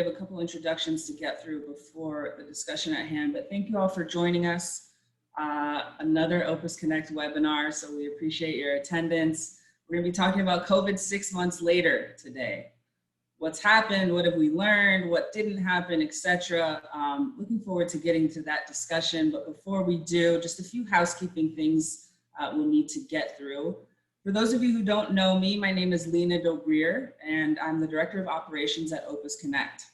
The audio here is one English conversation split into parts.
have a couple introductions to get through before the discussion at hand, but thank you all for joining us. Another Opus Connect webinar, so we appreciate your attendance. We're going to be talking about COVID 6 months later today. What's happened, what have we learned, what didn't happen, etc. Looking forward to getting to that discussion, but before we do, just a few housekeeping things we'll need to get through. For those of you who don't know me, my name is Lena Dobreer, and I'm the Director of Operations at Opus Connect.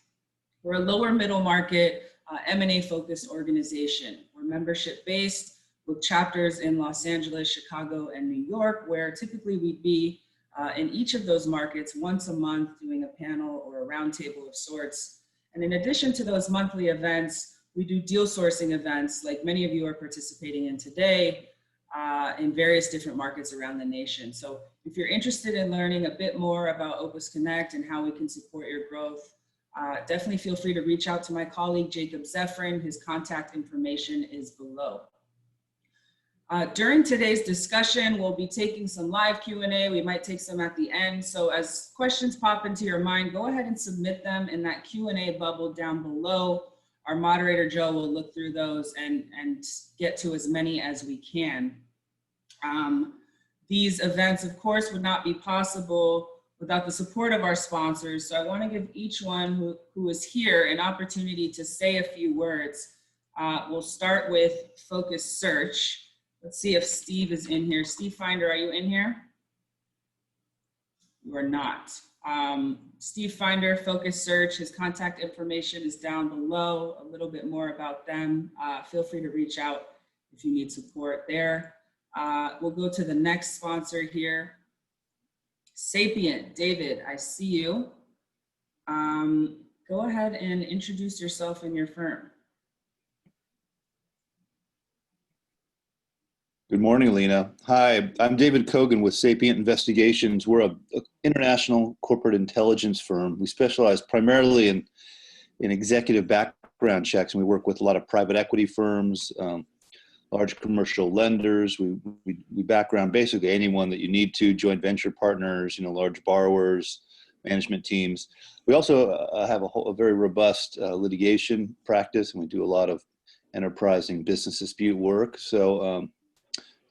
We're a lower middle market M&A focused organization. We're membership based with chapters in Los Angeles, Chicago, and New York, where typically we'd be in each of those markets once a month doing a panel or a roundtable of sorts. And in addition to those monthly events, we do deal sourcing events like many of you are participating in today in various different markets around the nation. So if you're interested in learning a bit more about Opus Connect and how we can support your growth, definitely feel free to reach out to my colleague, Jacob Zeffrin. His contact information is below. During today's discussion, we'll be taking some live Q&A. We might take some at the end. So as questions pop into your mind, go ahead and submit them in that Q&A bubble down below. Our moderator, Joe, will look through those and get to as many as we can. These events, of course, would not be possible without the support of our sponsors. So I want to give each one who is here an opportunity to say a few words. We'll start with Focus Search. Let's see if Steve is in here. Steve Finder, are you in here? You are not. Steve Finder, Focus Search, his contact information is down below. A little bit more about them. Feel free to reach out if you need support there. We'll go to the next sponsor here. Sapient, David, I see you. Go ahead and introduce yourself and your firm. Good morning, Lena. Hi, I'm David Kogan with Sapient Investigations. We're an international corporate intelligence firm. We specialize primarily in executive background checks, and we work with a lot of private equity firms, large commercial lenders. We background basically anyone that you need to, joint venture partners, large borrowers, management teams. We also have a very robust litigation practice, and we do a lot of enterprising business dispute work. So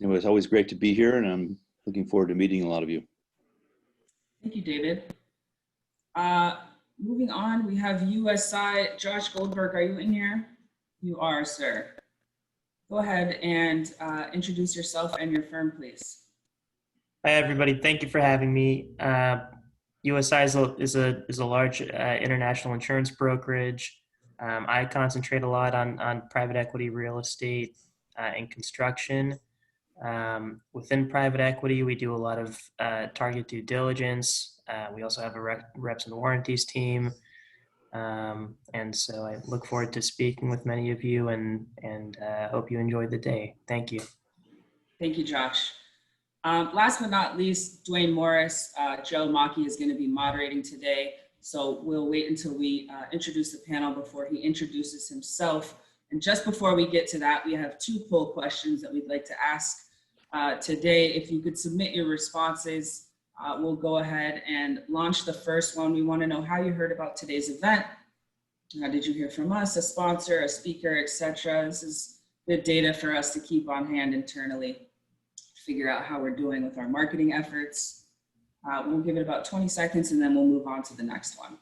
anyway, it's always great to be here, and I'm looking forward to meeting a lot of you. Thank you, David. Moving on, we have USI. Josh Goldberg, are you in here? You are, sir. Go ahead and introduce yourself and your firm, please. Hi, everybody. Thank you for having me. USI is a large international insurance brokerage. I concentrate a lot on private equity, real estate, and construction. Within private equity, we do a lot of target due diligence. We also have a reps and warranties team. And so I look forward to speaking with many of you and hope you enjoyed the day. Thank you. Thank you, Josh. Last but not least, Duane Morris. Joe Machi is going to be moderating today. So we'll wait until we introduce the panel before he introduces himself. And just before we get to that, we have 2 poll questions that we'd like to ask today. If you could submit your responses, we'll go ahead and launch the first one. We want to know how you heard about today's event. Did you hear from us, a sponsor, a speaker, etc.? This is good data for us to keep on hand internally, figure out how we're doing with our marketing efforts. We'll give it about 20 seconds and then we'll move on to the next one.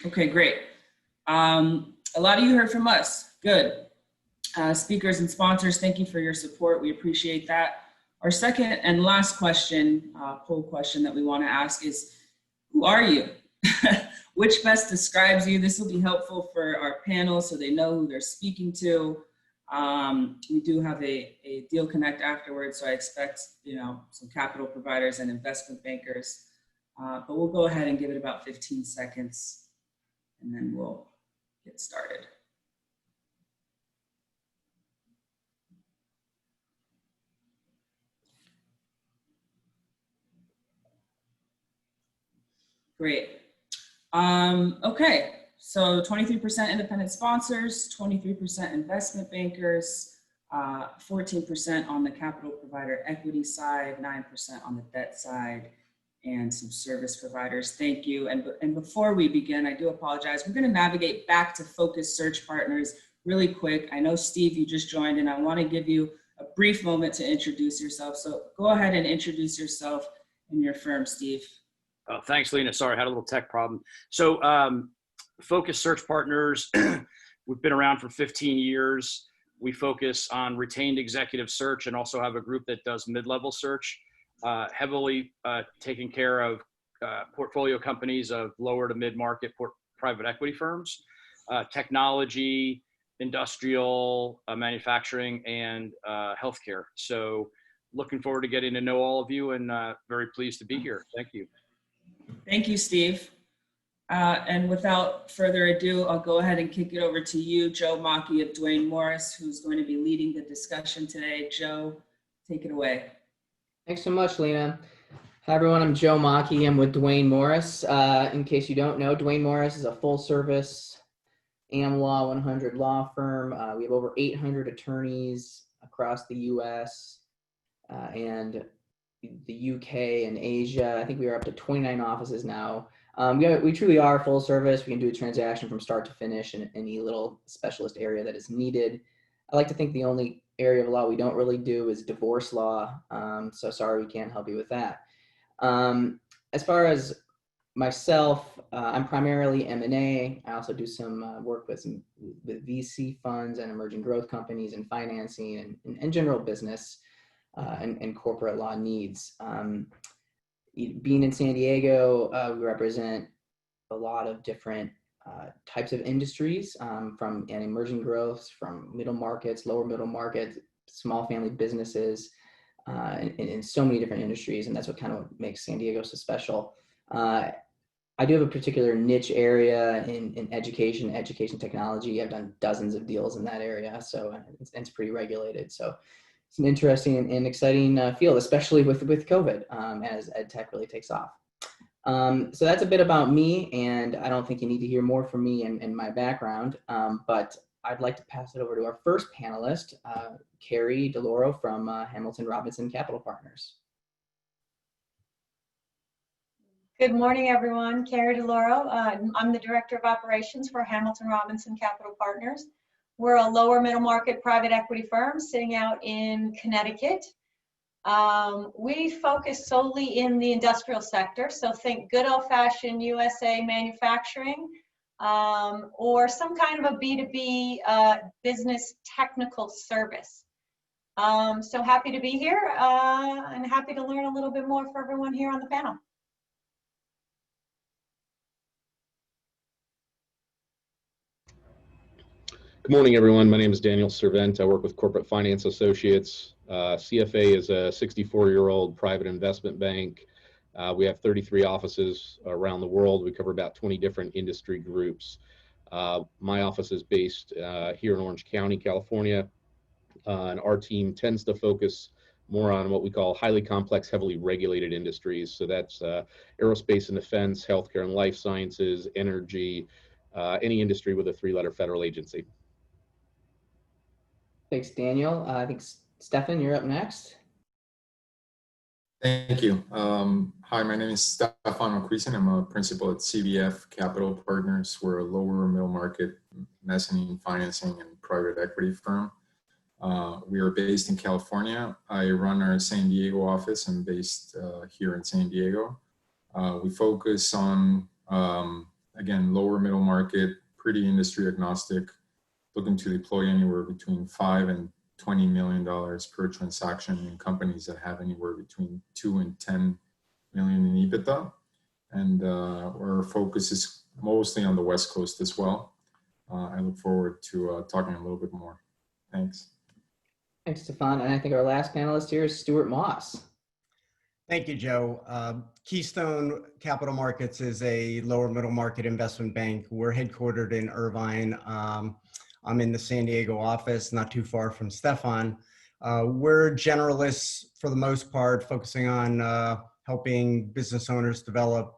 Okay, great. A lot of you heard from us. Good. Speakers and sponsors, thank you for your support. We appreciate that. Our second and last question, poll question that we want to ask is, who are you? Which best describes you? This will be helpful for our panel so they know who they're speaking to. We do have a Deal Connect afterwards, so I expect some capital providers and investment bankers. But we'll go ahead and give it about 15 seconds and then we'll get started. Great. Okay, so 23% independent sponsors, 23% investment bankers, 14% on the capital provider equity side, 9% on the debt side, and some service providers. Thank you. And before we begin, I do apologize. We're going to navigate back to focus search partners really quick. I know, Steve, you just joined, and I want to give you a brief moment to introduce yourself. So go ahead and introduce yourself and your firm, Steve. Oh, thanks, Lena. Sorry, I had a little tech problem. So Focus Search Partners, we've been around for 15 years. We focus on retained executive search and also have a group that does mid-level search, heavily taking care of portfolio companies of lower to mid-market private equity firms, technology, industrial, manufacturing, and healthcare. So looking forward to getting to know all of you, and very pleased to be here. Thank you. Thank you, Steve. And without further ado, I'll go ahead and kick it over to you, Joe Machi of Duane Morris, who's going to be leading the discussion today. Joe, take it away. Thanks so much, Lena. Hi, everyone. I'm Joe Machi. I'm with Duane Morris. In case you don't know, Duane Morris is a full-service Am Law 100 law firm. We have over 800 attorneys across the U.S. And the UK and Asia. I think we are up to 29 offices now. We truly are full service. We can do a transaction from start to finish in any little specialist area that is needed. I like to think the only area of law we don't really do is divorce law. So sorry, we can't help you with that. As far as myself, I'm primarily M&A. I also do some work with VC funds and emerging growth companies and financing and general business and corporate law needs. Being in San Diego, we represent a lot of different types of industries, from emerging growths, from middle markets, lower middle markets, small family businesses, in so many different industries, and that's what kind of makes San Diego so special. I do have a particular niche area in education technology. I've done dozens of deals in that area, so it's pretty regulated. So it's an interesting and exciting field, especially with COVID, as ed tech really takes off. So that's a bit about me, and I don't think you need to hear more from me and my background, but I'd like to pass it over to our first panelist, Carrie DiLauro from Hamilton Robinson Capital Partners. Good morning, everyone. Carrie DiLauro. I'm the Director of Operations for Hamilton Robinson Capital Partners. We're a lower middle market private equity firm sitting out in Connecticut. We focus solely in the industrial sector, so think good old-fashioned USA manufacturing, or some kind of a B2B business technical service. So happy to be here and happy to learn a little bit more for everyone here on the panel. Good morning, everyone. My name is Daniel Servent. I work with Corporate Finance Associates. CFA is a 64-year-old private investment bank. We have 33 offices around the world. We cover about 20 different industry groups. My office is based here in Orange County, California, and our team tends to focus more on what we call highly complex, heavily regulated industries. So that's aerospace and defense, healthcare and life sciences, energy, any industry with a 3-letter federal agency. Thanks, Daniel. I think Stefan, you're up next. Thank you. Hi, my name is Stefan McQueeson. I'm a principal at CBF Capital Partners. We're a lower middle market mezzanine financing and private equity firm. We are based in California. I run our San Diego office. I'm based here in San Diego. We focus on, again, lower middle market, pretty industry agnostic, looking to deploy anywhere between $5 and $20 million per transaction in companies that have anywhere between 2 and 10 million in EBITDA. And our focus is mostly on the West Coast as well. I look forward to talking a little bit more. Thanks. Thanks, Stefan. And I think our last panelist here is Stuart Moss. Thank you, Joe. Keystone Capital Markets is a lower middle market investment bank. We're headquartered in Irvine. I'm in the San Diego office, not too far from Stefan. We're generalists for the most part, focusing on helping business owners develop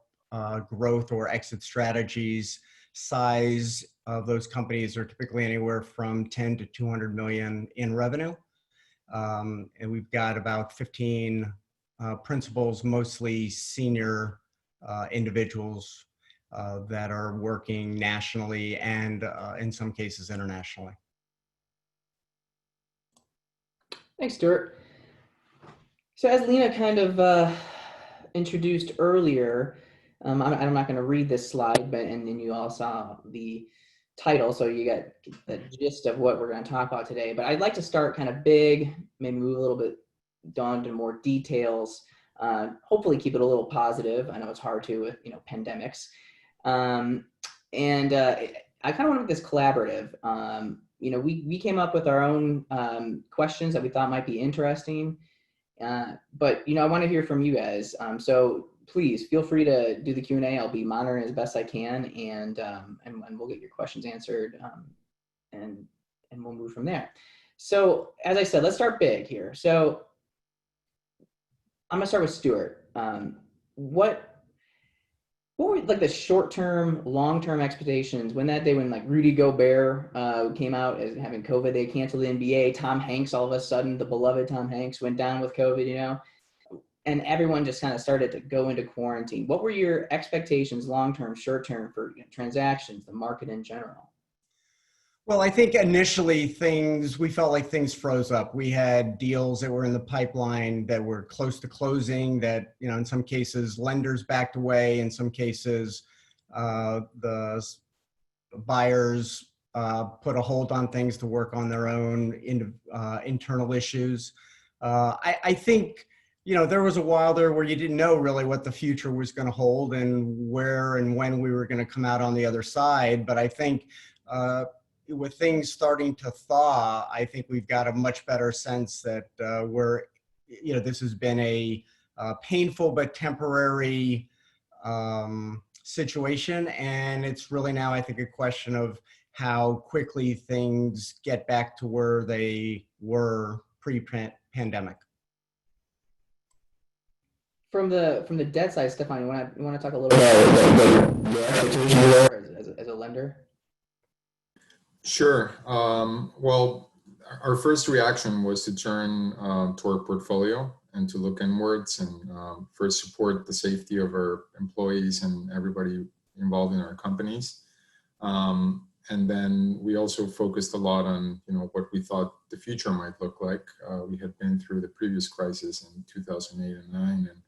growth or exit strategies. Size of those companies are typically anywhere from 10 to 200 million in revenue. And we've got about 15 principals, mostly senior individuals that are working nationally and in some cases internationally. Thanks, Stuart. So as Lena kind of introduced earlier, I'm not going to read this slide, but and then you all saw the title, so you got the gist of what we're going to talk about today. But I'd like to start kind of big, maybe move a little bit down to more details. Hopefully, keep it a little positive. I know it's hard to with pandemics, and I kind of want to make this collaborative. We came up with our own questions that we thought might be interesting. But I want to hear from you guys. So please feel free to do the Q&A. I'll be monitoring as best I can, and we'll get your questions answered, and we'll move from there. So as I said, let's start big here. So I'm gonna start with Stuart. What were like the short-term, long-term expectations when that day when like Rudy Gobert came out as having COVID, they canceled the NBA. Tom Hanks, all of a sudden, the beloved Tom Hanks went down with COVID, and everyone just kind of started to go into quarantine. What were your expectations, long-term, short-term, for transactions, the market in general? Well, I think initially we felt like things froze up. We had deals that were in the pipeline that were close to closing, that, in some cases lenders backed away. In some cases, the buyers put a hold on things to work on their own internal issues. I think, there was a while there where you didn't know really what the future was going to hold and where and when we were going to come out on the other side. But I think, with things starting to thaw, I think we've got a much better sense that this has been a painful but temporary situation, and it's really now, I think, a question of how quickly things get back to where they were pre-pandemic. From the debt side, Stefan, you want to talk a little bit as a lender? Sure. Well, our first reaction was to turn to our portfolio and to look inwards and first support the safety of our employees and everybody involved in our companies. And then we also focused a lot on, what we thought the future might look like. We had been through the previous crisis in 2008 and 2009, and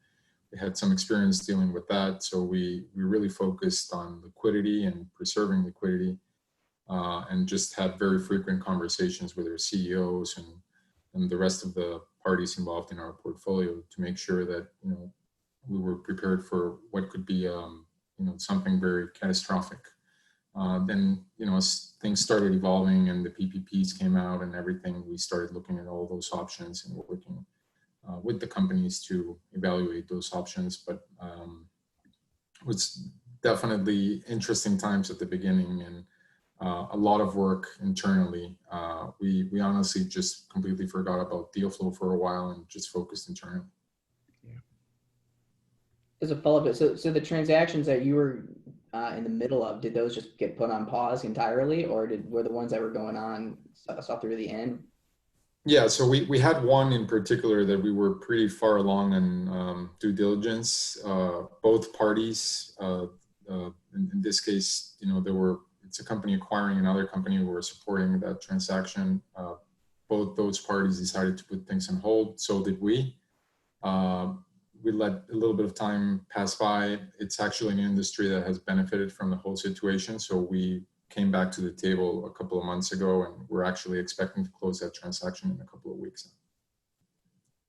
we had some experience dealing with that. So we really focused on liquidity and preserving liquidity. And just had very frequent conversations with our CEOs and the rest of the parties involved in our portfolio to make sure that we were prepared for what could be something very catastrophic. Then as things started evolving and the PPPs came out and everything, we started looking at all those options and working with the companies to evaluate those options. But it was definitely interesting times at the beginning, and a lot of work internally. We honestly just completely forgot about deal flow for a while and just focused internally. Yeah. As a follow-up, so the transactions that you were in the middle of, did those just get put on pause entirely, or were the ones that were going on saw through the end? Yeah, so we had one in particular that we were pretty far along in due diligence. Both parties, in this case, it's a company acquiring another company who were supporting that transaction. Both those parties decided to put things on hold. So did we. We let a little bit of time pass by. It's actually an industry that has benefited from the whole situation. So we came back to the table a couple of months ago, and we're actually expecting to close that transaction in a couple of weeks.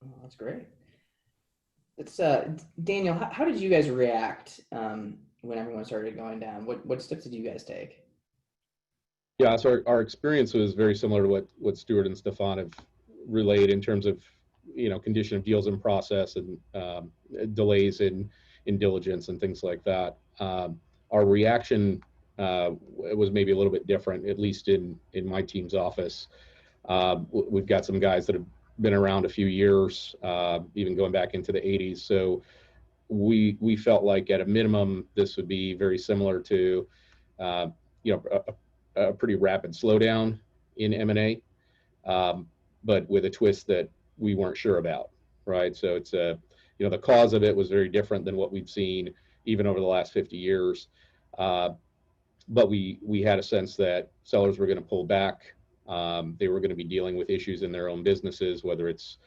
Oh, that's great. It's Daniel, how did you guys react when everyone started going down? What steps did you guys take? Yeah, so our experience was very similar to what Stuart and Stefan have relayed in terms of condition of deals in process and delays in diligence and things like that. Our reaction was maybe a little bit different, at least in my team's office. We've got some guys that have been around a few years, even going back into the 80s. So we felt like at a minimum, this would be very similar to, a pretty rapid slowdown in M&A, but with a twist that we weren't sure about, right? So it's the cause of it was very different than what we've seen even over the last 50 years. But we had a sense that sellers were going to pull back. They were going to be dealing with issues in their own businesses, whether it's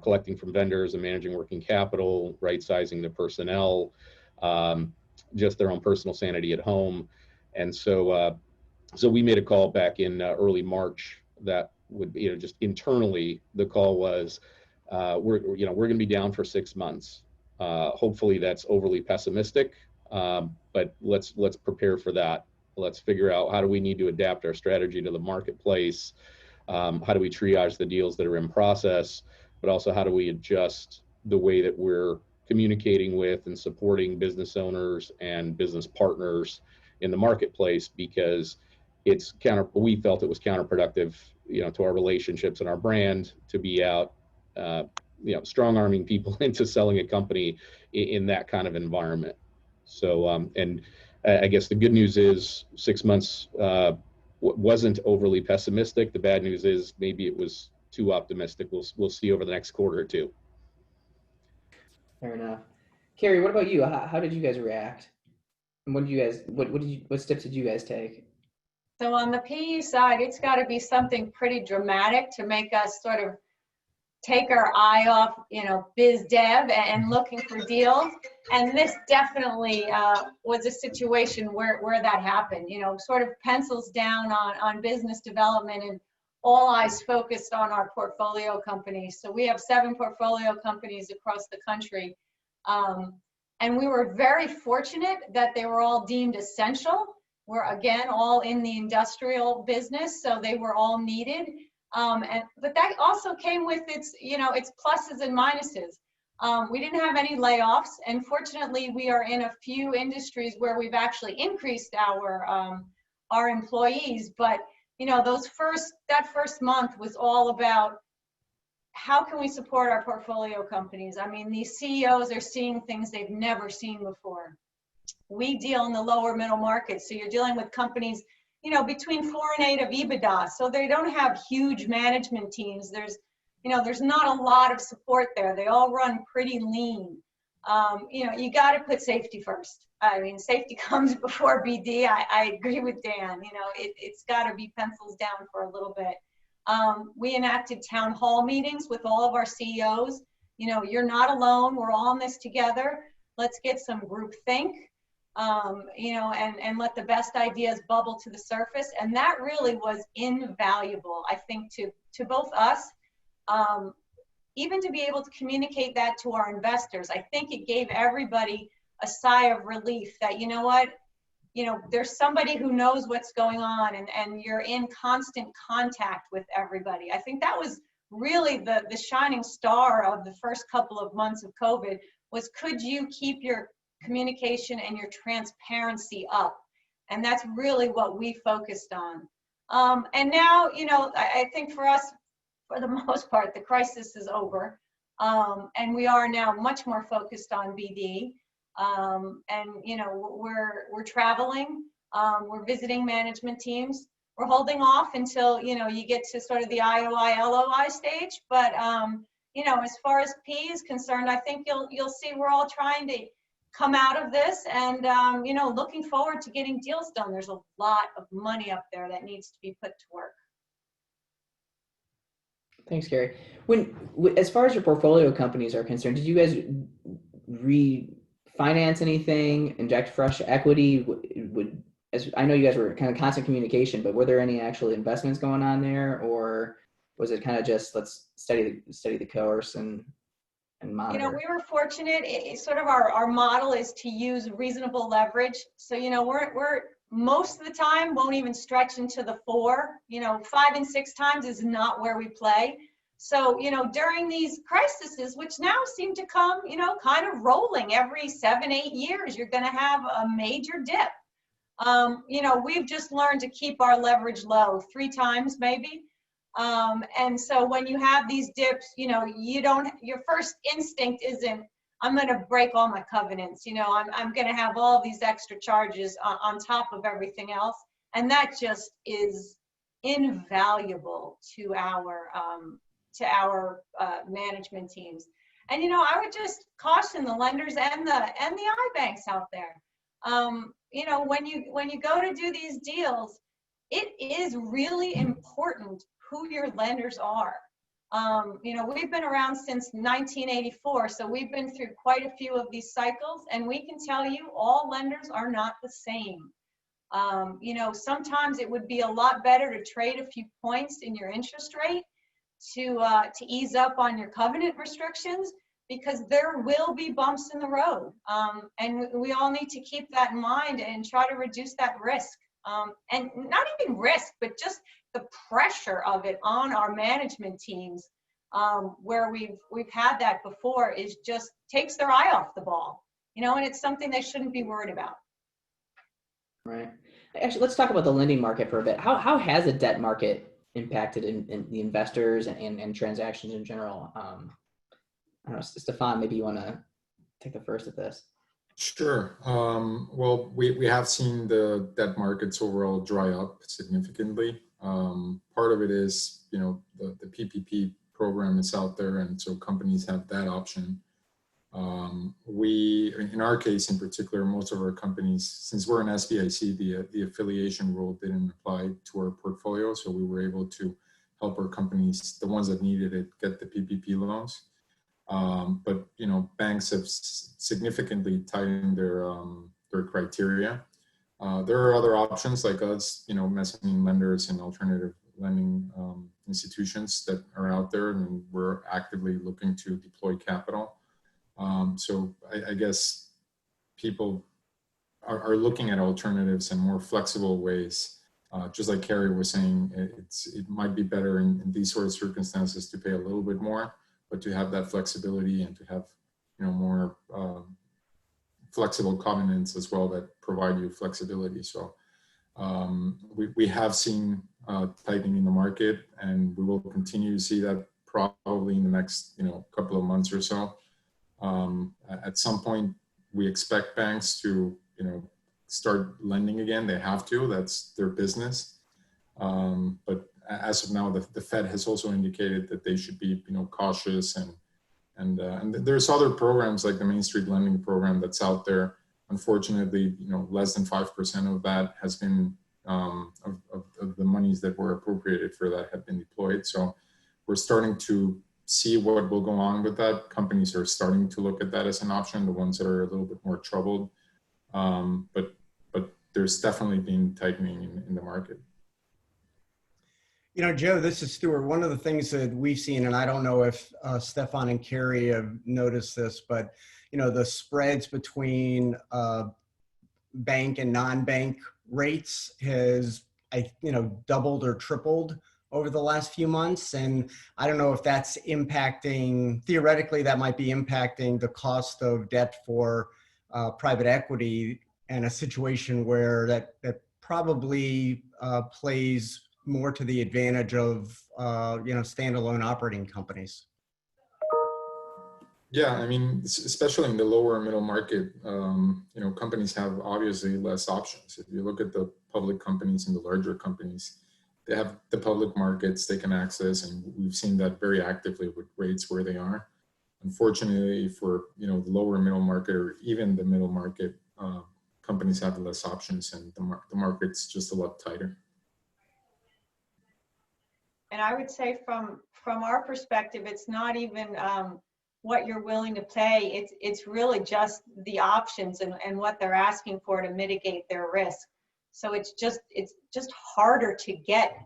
collecting from vendors and managing working capital, right sizing the personnel, just their own personal sanity at home. And so we made a call back in early March that would be, just internally, the call was, we're going to be down for 6 months. Hopefully that's overly pessimistic, but let's prepare for that. Let's figure out how do we need to adapt our strategy to the marketplace. How do we triage the deals that are in process, but also how do we adjust the way that we're communicating with and supporting business owners and business partners in the marketplace, because we felt it was counterproductive, to our relationships and our brand to be out, strong arming people into selling a company in that kind of environment. So, and I guess the good news is 6 months wasn't overly pessimistic. The bad news is maybe it was too optimistic. We'll see over the next quarter or two. Fair enough. Carrie, what about you? How did you guys react? And what steps did you guys take? So on the PE side, it's got to be something pretty dramatic to make us sort of take our eye off, biz dev and looking for deals. And this definitely was a situation where that happened, sort of pencils down on business development and all eyes focused on our portfolio companies. So we have 7 portfolio companies across the country. And we were very fortunate that they were all deemed essential. We're, again, all in the industrial business, so they were all needed. But that also came with its pluses and minuses. We didn't have any layoffs, and fortunately, we are in a few industries where we've actually increased our employees. But that first month was all about how can we support our portfolio companies. I mean, these CEOs are seeing things they've never seen before. We deal in the lower middle market, so you're dealing with companies, between 4 and 8 of EBITDA. So they don't have huge management teams. There's not a lot of support there. They all run pretty lean. You got to put safety first. I mean, safety comes before BD. I agree with Dan. It's got to be pencils down for a little bit. We enacted town hall meetings with all of our CEOs. You're not alone. We're all in this together. Let's get some group think. And let the best ideas bubble to the surface. And that really was invaluable, I think, to both us, even to be able to communicate that to our investors. I think it gave everybody a sigh of relief that, there's somebody who knows what's going on and you're in constant contact with everybody. I think that was really the shining star of the first couple of months of COVID was, could you keep your communication and your transparency up? And that's really what we focused on. And now, I think for us, for the most part, the crisis is over. And we are now much more focused on BD. We're traveling, we're visiting management teams. We're holding off until, you get to sort of the IOI, LOI stage. But, as far as P is concerned, I think you'll see we're all trying to come out of this and, looking forward to getting deals done. There's a lot of money up there that needs to be put to work. Thanks, Carrie. As far as your portfolio companies are concerned, did you guys refinance anything, inject fresh equity? As I know you guys were kind of constant communication, but were there any actual investments going on there, or was it kind of just let's study the course and monitor? We were fortunate. Sort of our model is to use reasonable leverage. So, we're most of the time won't even stretch into the 4. 5 and 6 times is not where we play. So, during these crises, which now seem to come, kind of rolling every 7-8 years, you're going to have a major dip. We've just learned to keep our leverage low, 3 times maybe. And so when you have these dips, your first instinct isn't, I'm going to break all my covenants. You know, I'm going to have all these extra charges on top of everything else. And that just is invaluable to our management teams. And, you know, I would just caution the lenders and the iBanks out there. You know, when you go to do these deals, it is really important who your lenders are. You know, we've been around since 1984, so we've been through quite a few of these cycles, and we can tell you all lenders are not the same. You know, sometimes it would be a lot better to trade a few points in your interest rate to ease up on your covenant restrictions, because there will be bumps in the road. And we all need to keep that in mind and try to reduce that risk. And not even risk, but just the pressure of it on our management teams, where we've had that before, is just takes their eye off the ball, you know, and it's something they shouldn't be worried about. Right. Actually, let's talk about the lending market for a bit. How has the debt market impacted in the investors and transactions in general? I don't know, Stefan, maybe you want to take the first at this. Sure. Well, we have seen the debt markets overall dry up significantly. Part of it is, you know, the PPP program is out there, and so companies have that option. In our case in particular, most of our companies, since we're an SBIC, the affiliation rule didn't apply to our portfolio, so we were able to help our companies, the ones that needed it, get the PPP loans. But you know, banks have significantly tightened their criteria. There are other options like us, you know, mezzanine lenders and alternative lending institutions that are out there, and we're actively looking to deploy capital. So I guess people are looking at alternatives and more flexible ways. Just like Carrie was saying, it might be better in these sort of circumstances to pay a little bit more, but to have that flexibility and to have, you know, more flexible covenants as well that provide you flexibility. So we have seen tightening in the market, and we will continue to see that probably in the next, you know, couple of months or so. At some point, we expect banks to, you know, start lending again. They have to. That's their business. But as of now, the Fed has also indicated that they should be, you know, cautious, and there's other programs like the Main Street Lending Program that's out there. Unfortunately, you know, less than 5% of that has been of the monies that were appropriated for that have been deployed. So we're starting to see what will go on with that. Companies are starting to look at that as an option, the ones that are a little bit more troubled. But there's definitely been tightening in the market. You know, Joe, this is Stuart. One of the things that we've seen, and I don't know if Stefan and Carrie have noticed this, but, you know, the spreads between bank and non-bank rates has, you know, doubled or tripled over the last few months. And I don't know if that's impacting, theoretically, that might be impacting the cost of debt for private equity, and a situation where that probably plays more to the advantage of, you know, standalone operating companies. Yeah, I mean, especially in the lower middle market, you know, companies have obviously less options. If you look at the public companies and the larger companies, they have the public markets they can access, and we've seen that very actively with rates where they are. Unfortunately, for, you know, the lower middle market or even the middle market, companies have less options, and the market's just a lot tighter. And I would say from our perspective, it's not even what you're willing to pay. It's really just the options and what they're asking for to mitigate their risk. So it's just harder to get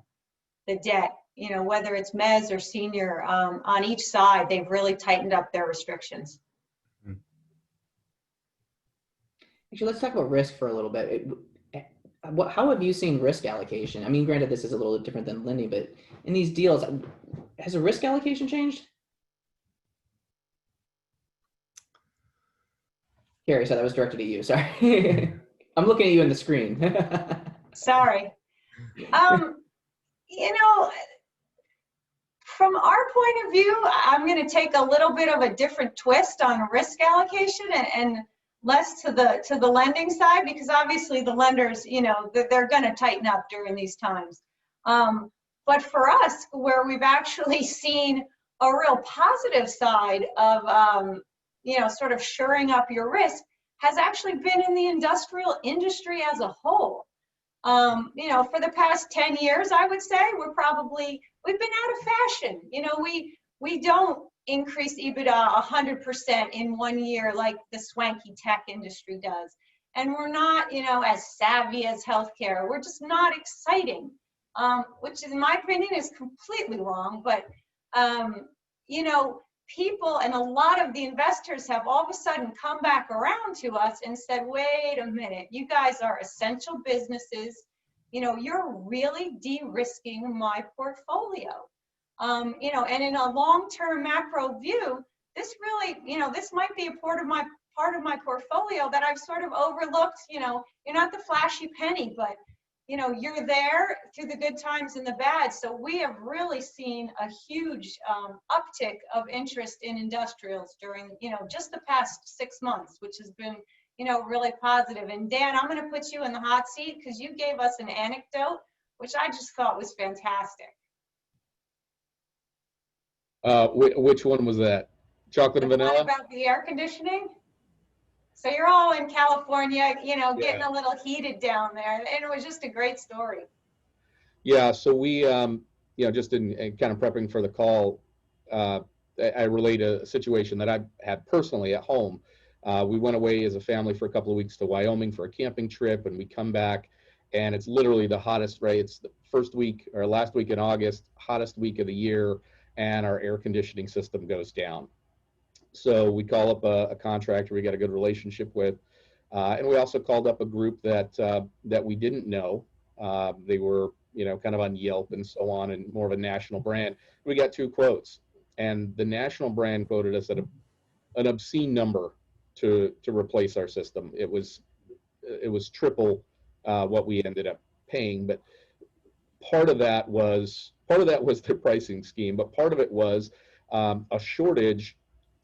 the debt, you know, whether it's mezz or senior. On each side, they've really tightened up their restrictions. Actually, let's talk about risk for a little bit. How have you seen risk allocation? I mean, granted, this is a little different than lending, but in these deals, has the risk allocation changed? Carrie, so that was directed at you. Sorry. I'm looking at you on the screen. Sorry. You know, From our point of view, I'm going to take a little bit of a different twist on risk allocation and less to the lending side, because obviously the lenders, you know, they're going to tighten up during these times. But for us, where we've actually seen a real positive side of, you know, sort of shoring up your risk has actually been in the industrial industry as a whole. You know, for the past 10 years, I would say we've been out of fashion. You know, we don't increase EBITDA 100% in 1 year like the swanky tech industry does. And we're not, you know, as savvy as healthcare. We're just not exciting, which in my opinion is completely wrong. But, you know, people and a lot of the investors have all of a sudden come back around to us and said, wait a minute, you guys are essential businesses. You know, you're really de-risking my portfolio. You know, and in a long-term macro view, this really, you know, this might be a part of my portfolio that I've sort of overlooked. You know, you're not the flashy penny, but you know, you're there through the good times and the bad. So we have really seen a huge uptick of interest in industrials during, you know, just the past 6 months, which has been, you know, really positive. And Dan, I'm going to put you in the hot seat because you gave us an anecdote, which I just thought was fantastic. Which one was that? Chocolate and vanilla? About the air conditioning. So you're all in California, you know, getting a little heated down there, and it was just a great story. Yeah, so we, you know, just in kind of prepping for the call, I relate a situation that I've had personally at home. We went away as a family for a couple of weeks to Wyoming for a camping trip, and we come back, and it's literally the hottest, right? It's the first week or last week in August, hottest week of the year, and our air conditioning system goes down. So we call up a contractor we got a good relationship with, and we also called up a group that we didn't know. They were, you know, kind of on Yelp and so on, and more of a national brand. We got 2 quotes, and the national brand quoted us at an obscene number to replace our system. It was triple what we ended up paying, but part of that was their pricing scheme, but part of it was a shortage,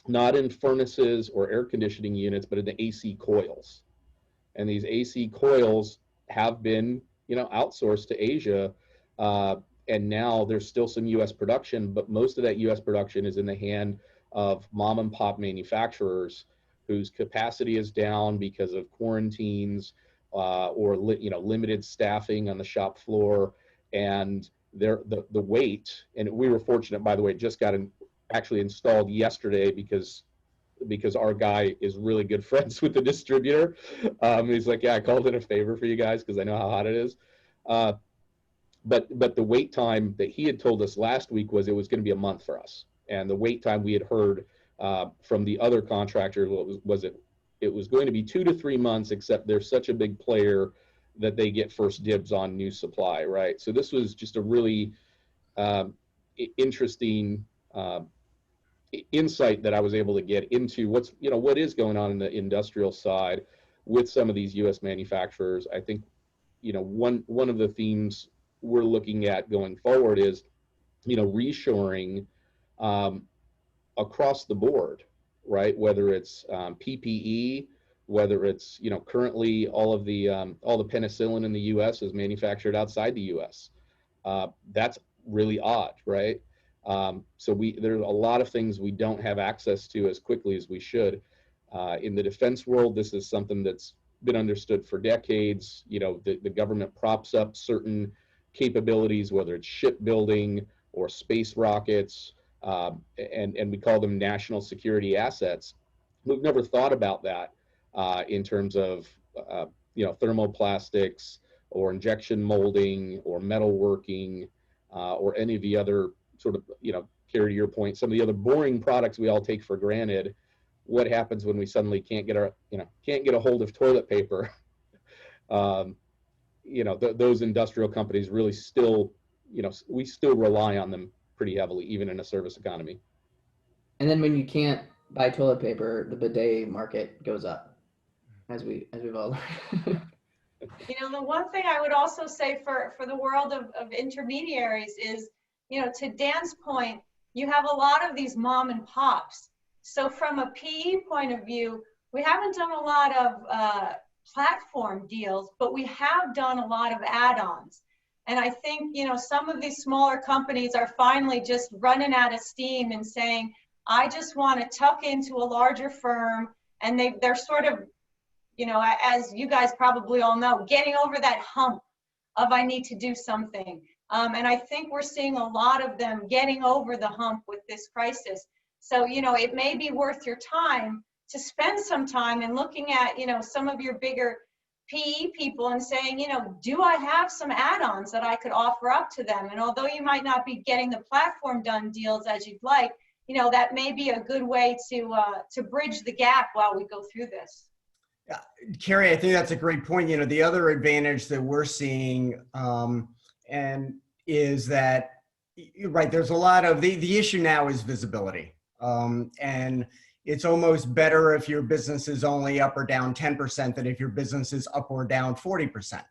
not in furnaces or air conditioning units, but in the AC coils. And these AC coils have been, you know, outsourced to Asia. And now there's still some US production, but most of that US production is in the hand of mom and pop manufacturers whose capacity is down because of quarantines or you know, limited staffing on the shop floor. And the weight, and we were fortunate, by the way, it just got actually installed yesterday because our guy is really good friends with the distributor. He's like, yeah, I called in a favor for you guys because I know how hot it is. But the wait time that he had told us last week was it was going to be a month for us. And the wait time we had heard from the other contractor was it was going to be 2 to 3 months, except they're such a big player that they get first dibs on new supply, right? So this was just a really interesting insight that I was able to get into what is going on in the industrial side with some of these U.S. manufacturers. I think, you know, one of the themes we're looking at going forward is, you know, reshoring across the board, right? Whether it's PPE, whether it's, you know, currently all the penicillin in the U.S. is manufactured outside the U.S. That's really odd, right? So there's a lot of things we don't have access to as quickly as we should. In the defense world, this is something that's been understood for decades. You know, the government props up certain capabilities, whether it's shipbuilding or space rockets, and we call them national security assets. We've never thought about that in terms of, you know, thermoplastics or injection molding or metalworking or any of the other sort of, you know, Carrie, to your point, some of the other boring products we all take for granted. What happens when we suddenly can't get a hold of toilet paper? You know, those industrial companies really still, you know, we still rely on them pretty heavily, even in a service economy. And then when you can't buy toilet paper, the bidet market goes up, as we've all learned. You know, the one thing I would also say for the world of intermediaries is, to Dan's point, you have a lot of these mom and pops. So from a PE point of view, we haven't done a lot of platform deals, but we have done a lot of add-ons. And I think, some of these smaller companies are finally just running out of steam and saying, I just want to tuck into a larger firm. And they're sort of, as you guys probably all know, getting over that hump of I need to do something. And I think we're seeing a lot of them getting over the hump with this crisis. So, it may be worth your time to spend some time and looking at, some of your bigger PE people and saying, do I have some add-ons that I could offer up to them? And although you might not be getting the platform done deals as you'd like, that may be a good way to bridge the gap while we go through this. Yeah, Carrie, I think that's a great point. The other advantage that we're seeing and is that, right, there's a lot of, the issue now is visibility. And it's almost better if your business is only up or down 10% than if your business is up or down 40%.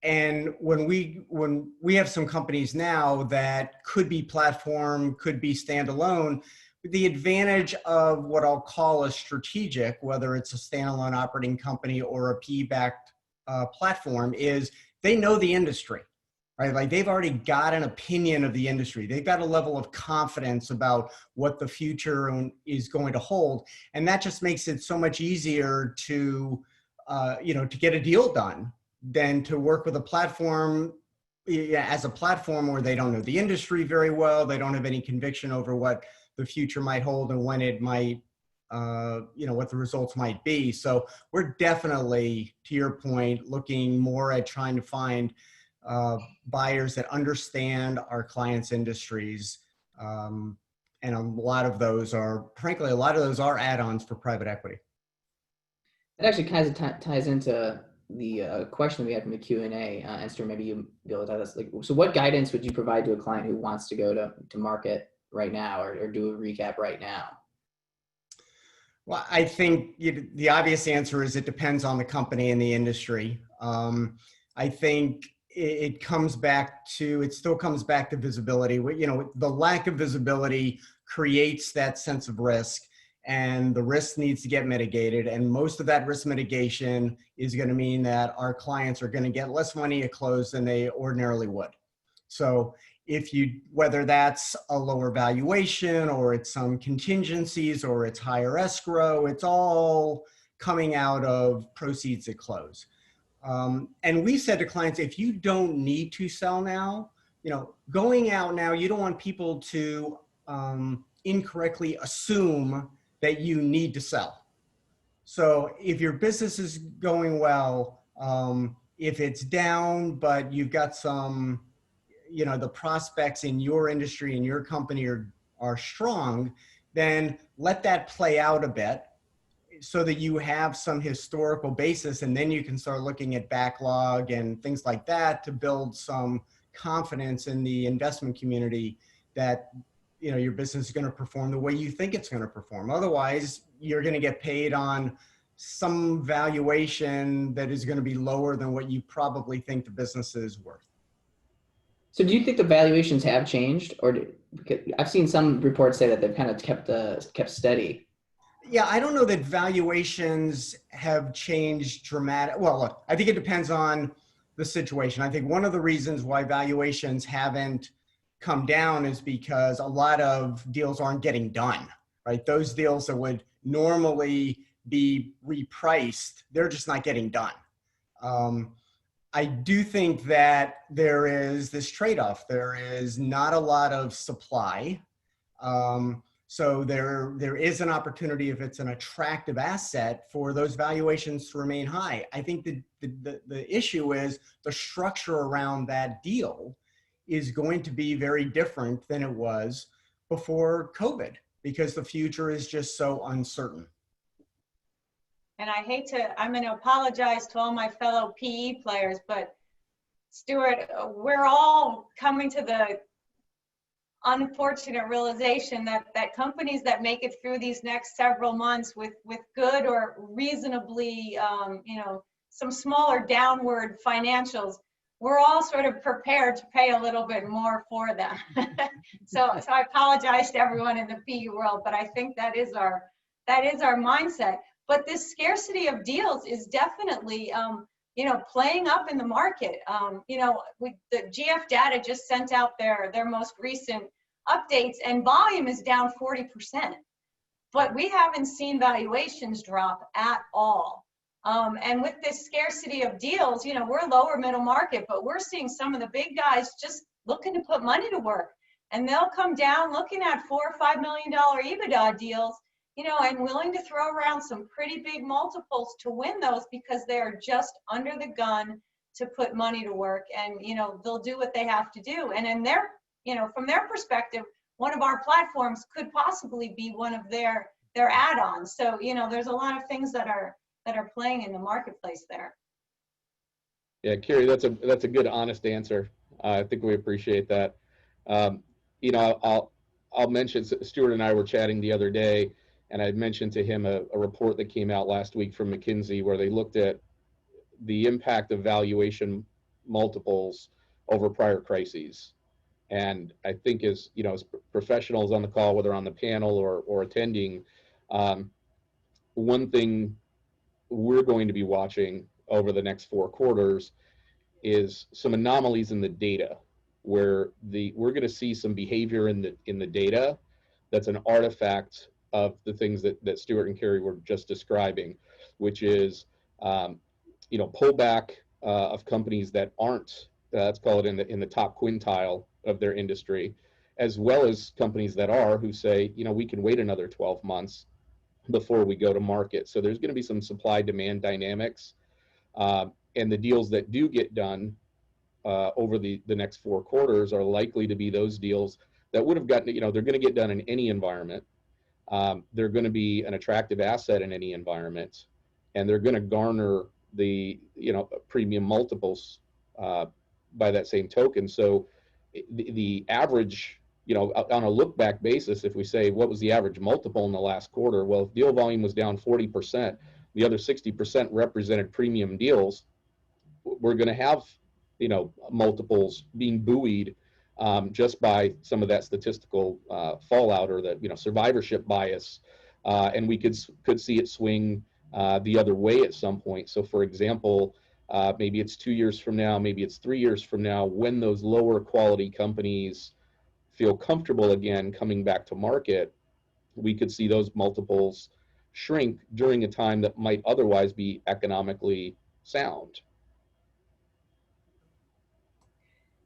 And when we have some companies now that could be platform, could be standalone, the advantage of what I'll call a strategic, whether it's a standalone operating company or a PE-backed platform, is they know the industry. Right? Like they've already got an opinion of the industry. They've got a level of confidence about what the future is going to hold. And that just makes it so much easier to get a deal done than to work with a platform as a platform where they don't know the industry very well. They don't have any conviction over what the future might hold and when it might, what the results might be. So we're definitely, to your point, looking more at trying to find buyers that understand our clients' industries. And a lot of those are, frankly, add-ons for private equity. It actually kind of ties into the question we had from the Q&A. Esther, maybe you'll be able to tell us, so what guidance would you provide to a client who wants to go to market right now or do a recap right now? Well, I think the obvious answer is it depends on the company and the industry. I think it still comes back to visibility. The lack of visibility creates that sense of risk, and the risk needs to get mitigated. And most of that risk mitigation is going to mean that our clients are going to get less money at close than they ordinarily would. So whether that's a lower valuation or it's some contingencies or it's higher escrow, it's all coming out of proceeds at close. And we said to clients, if you don't need to sell now, going out now, you don't want people to incorrectly assume that you need to sell. So if your business is going well, if it's down, but you've got some, the prospects in your industry and your company are strong, then let that play out a bit, so that you have some historical basis, and then you can start looking at backlog and things like that to build some confidence in the investment community that your business is going to perform the way you think it's going to perform. Otherwise, you're going to get paid on some valuation that is going to be lower than what you probably think the business is worth. So do you think the valuations have changed, or I've seen some reports say that they've kind of kept steady? Yeah, I don't know that valuations have changed dramatic. Well, look, I think it depends on the situation. I think one of the reasons why valuations haven't come down is because a lot of deals aren't getting done, right? Those deals that would normally be repriced, they're just not getting done. I do think that there is this trade-off. There is not a lot of supply. So there is an opportunity, if it's an attractive asset, for those valuations to remain high. I think the issue is the structure around that deal is going to be very different than it was before COVID, because the future is just so uncertain. And I'm going to apologize to all my fellow PE players, but Stuart, we're all coming to the unfortunate realization that companies that make it through these next several months with good or reasonably, some smaller downward financials we're all sort of prepared to pay a little bit more for them. So I apologize to everyone in the PE world, but I think that is our mindset. But this scarcity of deals is definitely, playing up in the market. The GF data just sent out their most recent updates, and volume is down 40%. But we haven't seen valuations drop at all. And with this scarcity of deals, we're lower middle market, but we're seeing some of the big guys just looking to put money to work. And they'll come down looking at $4 or $5 million EBITDA deals, and willing to throw around some pretty big multiples to win those because they are just under the gun to put money to work. And, they'll do what they have to do. And in their, from their perspective, one of our platforms could possibly be one of their add-ons. So, there's a lot of things that are playing in the marketplace there. Yeah, Carrie, that's a good, honest answer. I think we appreciate that. I'll mention, Stuart and I were chatting the other day, and I mentioned to him a report that came out last week from McKinsey where they looked at the impact of valuation multiples over prior crises. And I think as professionals on the call, whether on the panel or attending, one thing we're going to be watching over the next 4 quarters is some anomalies in the data where we're going to see some behavior in the data that's an artifact of the things that Stuart and Carrie were just describing, which is pullback of companies that aren't, let's call it in the top quintile of their industry, as well as companies that are, who say, we can wait another 12 months before we go to market. So there's going to be some supply demand dynamics, and the deals that do get done over the next 4 quarters are likely to be those deals that would have gotten, they're going to get done in any environment. They're going to be an attractive asset in any environment, and they're going to garner the premium multiples by that same token. So the average, on a look back basis, if we say what was the average multiple in the last quarter, well, if deal volume was down 40%, the other 60% represented premium deals. We're going to have multiples being buoyed just by some of that statistical fallout or the survivorship bias, and we could see it swing the other way at some point. So, for example, maybe it's 2 years from now, maybe it's 3 years from now, when those lower quality companies feel comfortable again coming back to market, we could see those multiples shrink during a time that might otherwise be economically sound.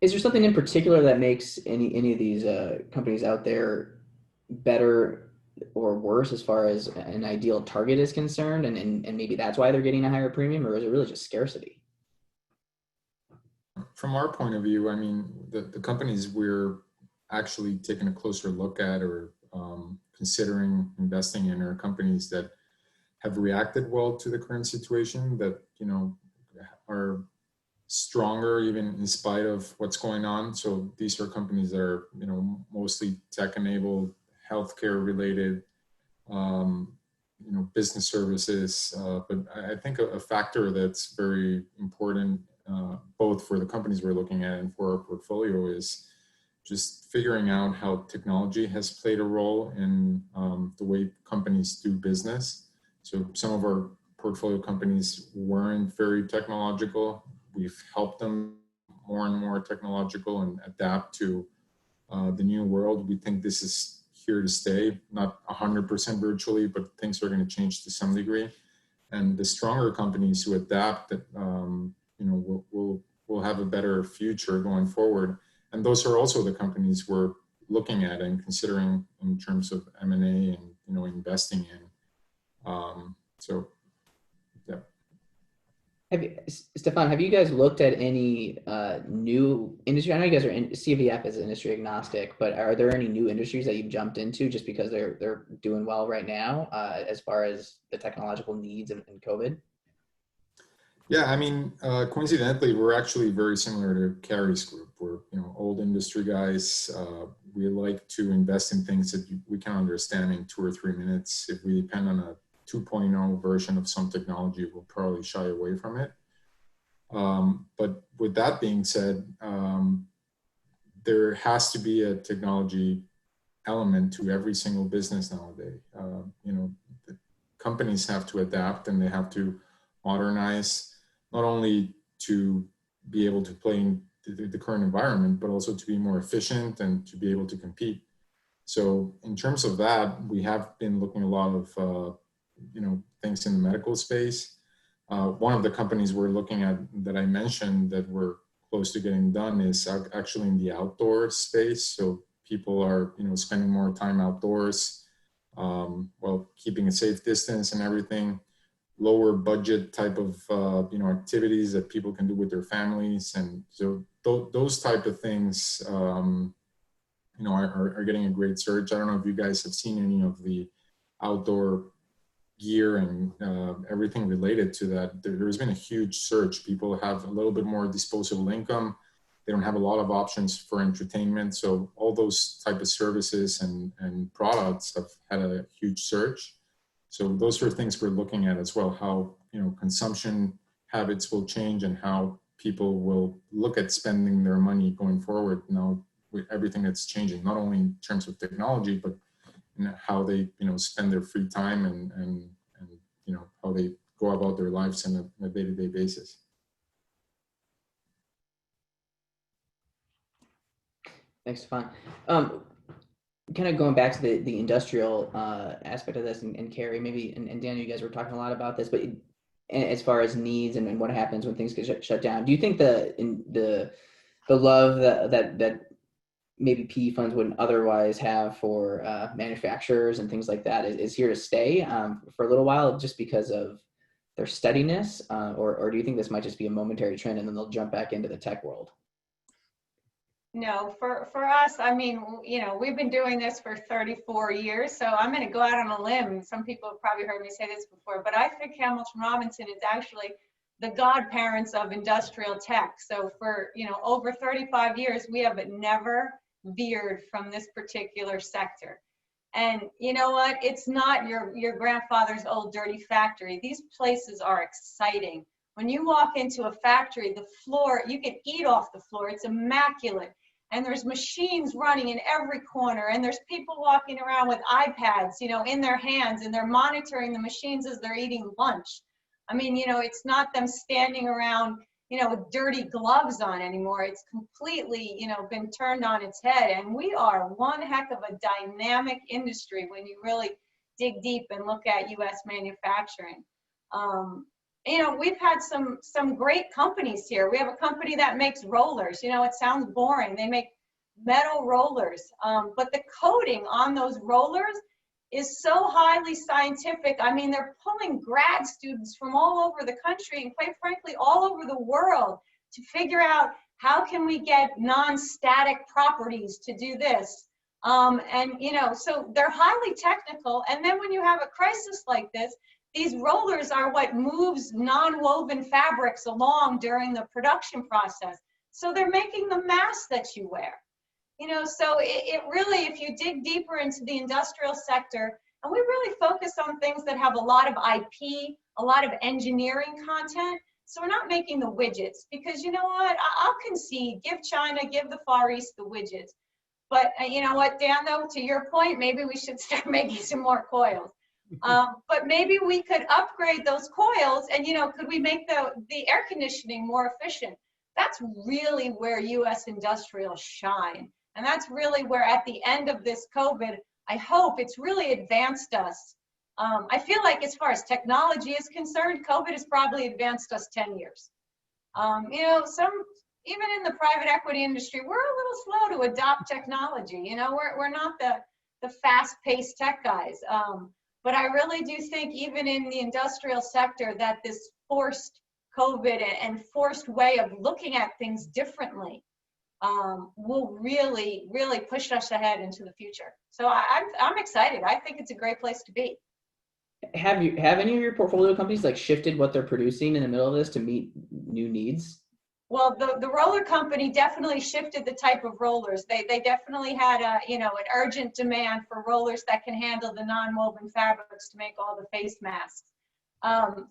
Is there something in particular that makes any of these companies out there better or worse as far as an ideal target is concerned, and maybe that's why they're getting a higher premium, or is it really just scarcity? From our point of view, I mean, the companies we're actually taking a closer look at or considering investing in are companies that have reacted well to the current situation, that are stronger even in spite of what's going on. So these are companies that are mostly tech-enabled, healthcare related, business services. But I think a factor that's very important, both for the companies we're looking at and for our portfolio, is just figuring out how technology has played a role in the way companies do business. So some of our portfolio companies weren't very technological. We've helped them more and more technological and adapt to the new world. We think this is here to stay, not 100% virtually, but things are going to change to some degree. And the stronger companies who adapt, that will have a better future going forward. And those are also the companies we're looking at and considering in terms of M&A and investing in. So, yeah. Stefan, have you guys looked at any new industry? I know you guys are CVF is industry agnostic, but are there any new industries that you've jumped into just because they're doing well right now as far as the technological needs in COVID? Yeah, I mean, coincidentally, we're actually very similar to Carrie's group. We're old industry guys. We like to invest in things that we can understand in 2 or 3 minutes. If we depend on a 2.0 version of some technology, we'll probably shy away from it. But with that being said, there has to be a technology element to every single business nowadays. You know, the companies have to adapt and they have to modernize, not only to be able to play in the current environment, but also to be more efficient and to be able to compete. So in terms of that, we have been looking a lot of, you know, things in the medical space. One of the companies we're looking at that I mentioned that we're close to getting done is actually in the outdoor space. So people are, you know, spending more time outdoors, while keeping a safe distance and everything. Lower budget type of, you know, activities that people can do with their families, and so those type of things, you know, are getting a great surge. I don't know if you guys have seen any of the outdoor gear and everything related to that. There's been a huge surge. People have a little bit more disposable income. They don't have a lot of options for entertainment. So all those type of services and products have had a huge surge. So those are things we're looking at as well, how, you know, consumption habits will change and how people will look at spending their money going forward now with everything that's changing, not only in terms of technology, but how they, you know, spend their free time and you know, how they go about their lives on a day-to-day basis. Thanks, Stefan. Kind of going back to the industrial aspect of this, and Carrie, maybe, and Daniel, you guys were talking a lot about this, but as far as needs and what happens when things get shut down, do you think the love that maybe PE funds wouldn't otherwise have for manufacturers and things like that is here to stay for a little while just because of their steadiness, or do you think this might just be a momentary trend and then they'll jump back into the tech world? No, for us, I mean, you know, we've been doing this for 34 years, so I'm going to go out on a limb. Some people have probably heard me say this before, but I think Hamilton Robinson is actually the godparents of industrial tech. So for, you know, over 35 years, we have never veered from this particular sector. And you know what? It's not your grandfather's old dirty factory. These places are exciting. When you walk into a factory, the floor, you can eat off the floor. It's immaculate. And there's machines running in every corner. And there's people walking around with iPads, you know, in their hands, and they're monitoring the machines as they're eating lunch. I mean, you know, it's not them standing around, you know, with dirty gloves on anymore. It's completely, you know, been turned on its head. And we are one heck of a dynamic industry when you really dig deep and look at U.S. manufacturing. You know, we've had some great companies here. We have a company that makes rollers. You know, it sounds boring. They make metal rollers, but the coating on those rollers is so highly scientific. I mean, they're pulling grad students from all over the country and quite frankly, all over the world to figure out how can we get non-static properties to do this. And, you know, so they're highly technical. And then when you have a crisis like this, these rollers are what moves non-woven fabrics along during the production process. So they're making the mask that you wear. You know, so it really, if you dig deeper into the industrial sector, and we really focus on things that have a lot of IP, a lot of engineering content. So we're not making the widgets because you know what, I'll concede, give China, give the Far East the widgets. But you know what, Dan, though, to your point, maybe we should start making some more coils. But maybe we could upgrade those coils and, you know, could we make the air conditioning more efficient? That's really where U.S. industrials shine. And that's really where at the end of this COVID, I hope it's really advanced us. I feel like as far as technology is concerned, COVID has probably advanced us 10 years. You know, even in the private equity industry, we're a little slow to adopt technology. You know, we're not the fast-paced tech guys. But I really do think even in the industrial sector that this forced COVID and forced way of looking at things differently will really, really push us ahead into the future. So I'm excited. I think it's a great place to be. Have any of your portfolio companies like shifted what they're producing in the middle of this to meet new needs? Well, the roller company definitely shifted the type of rollers. They definitely had an urgent demand for rollers that can handle the non-woven fabrics to make all the face masks.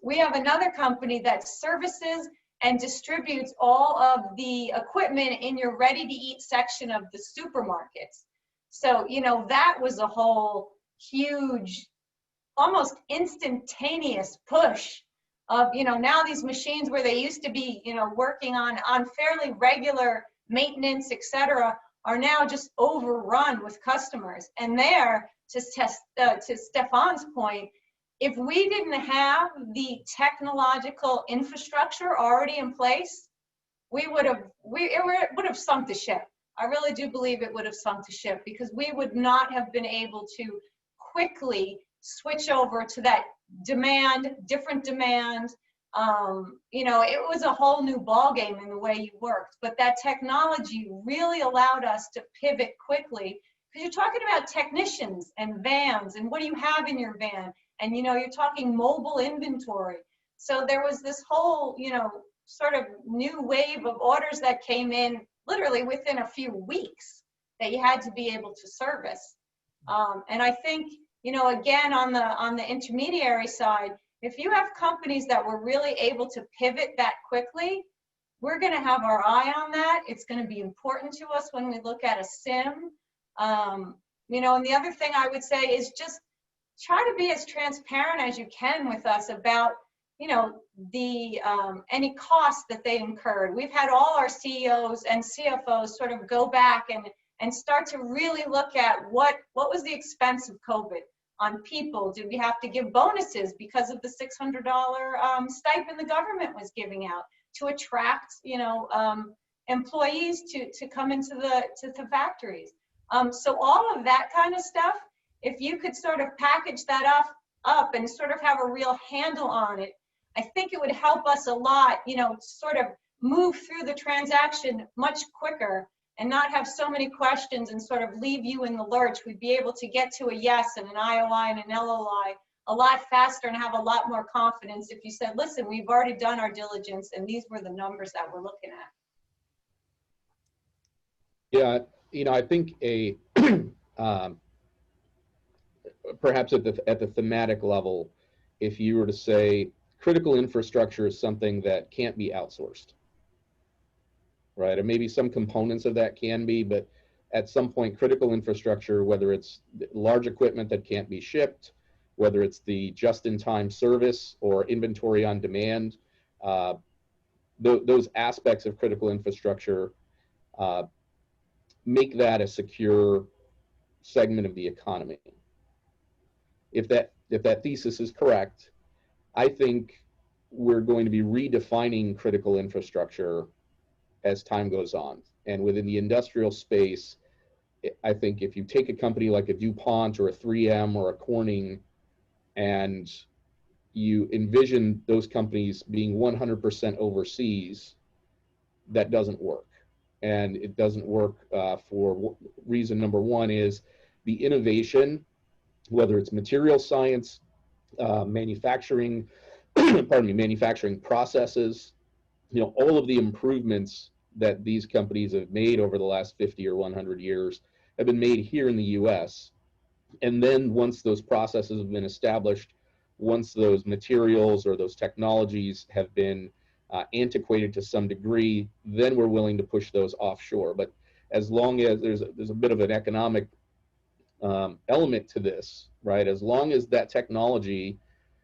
We have another company that services and distributes all of the equipment in your ready-to-eat section of the supermarkets. So, you know, that was a whole huge, almost instantaneous push of, you know, now these machines where they used to be, you know, working on fairly regular maintenance, et cetera, are now just overrun with customers. And there, to Stefan's point, if we didn't have the technological infrastructure already in place, it would have sunk the ship. I really do believe it would have sunk the ship, because we would not have been able to quickly switch over to that different demand. You know, it was a whole new ballgame in the way you worked, but that technology really allowed us to pivot quickly, because you're talking about technicians and vans and what do you have in your van? And, you know, you're talking mobile inventory. So there was this whole, you know, sort of new wave of orders that came in literally within a few weeks that you had to be able to service. And I think, you know, again, on the intermediary side, if you have companies that were really able to pivot that quickly, we're going to have our eye on that. It's going to be important to us when we look at a SIM. You know, and the other thing I would say is just try to be as transparent as you can with us about, you know, the any costs that they incurred. We've had all our CEOs and CFOs sort of go back and start to really look at what was the expense of COVID on people. Did we have to give bonuses because of the $600 stipend the government was giving out to attract, you know, employees to come into the factories? So all of that kind of stuff, if you could sort of package that up and sort of have a real handle on it, I think it would help us a lot, you know, sort of move through the transaction much quicker and not have so many questions and sort of leave you in the lurch. We'd be able to get to a yes and an IOI and an LOI a lot faster and have a lot more confidence if you said, listen, we've already done our diligence and these were the numbers that we're looking at. Yeah, you know, I think perhaps at the thematic level, if you were to say critical infrastructure is something that can't be outsourced, right? And maybe some components of that can be, but at some point, critical infrastructure, whether it's large equipment that can't be shipped, whether it's the just-in-time service or inventory on demand, those aspects of critical infrastructure make that a secure segment of the economy. If that thesis is correct, I think we're going to be redefining critical infrastructure as time goes on. And within the industrial space, I think if you take a company like a DuPont or a 3M or a Corning and you envision those companies being 100% overseas, that doesn't work. And it doesn't work for reason number one is the innovation, whether it's material science, manufacturing, pardon me, manufacturing processes, you know, all of the improvements that these companies have made over the last 50 or 100 years have been made here in the US. And then once those processes have been established, once those materials or those technologies have been antiquated to some degree, then we're willing to push those offshore. But as long as there's a bit of an economic element to this, right? As long as that technology,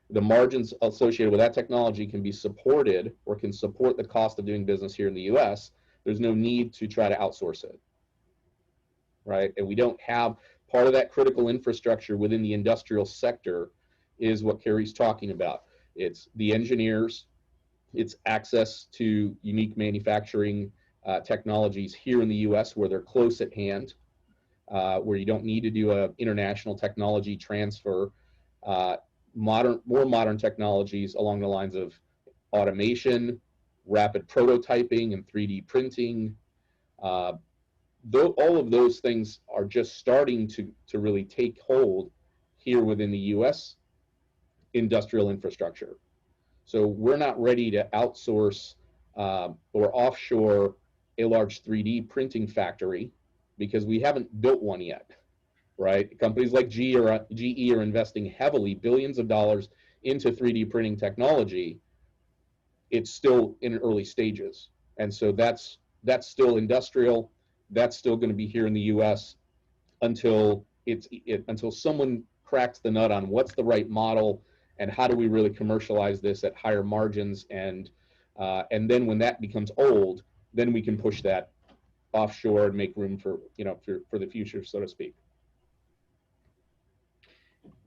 the margins associated with that technology can be supported or can support the cost of doing business here in the US, there's no need to try to outsource it, right? And we don't have part of that critical infrastructure within the industrial sector is what Carrie's talking about. It's the engineers, it's access to unique manufacturing technologies here in the US where they're close at hand, where you don't need to do an international technology transfer, more modern technologies along the lines of automation, rapid prototyping and 3D printing. All of those things are just starting to really take hold here within the US industrial infrastructure. So we're not ready to outsource or offshore a large 3D printing factory because we haven't built one yet, right? Companies like GE are investing heavily, billions of dollars into 3D printing technology. it's still in early stages. And so that's still industrial. That's still going to be here in the U.S. until until someone cracks the nut on what's the right model and how do we really commercialize this at higher margins. And then when that becomes old, then we can push that offshore and make room for, for the future, so to speak.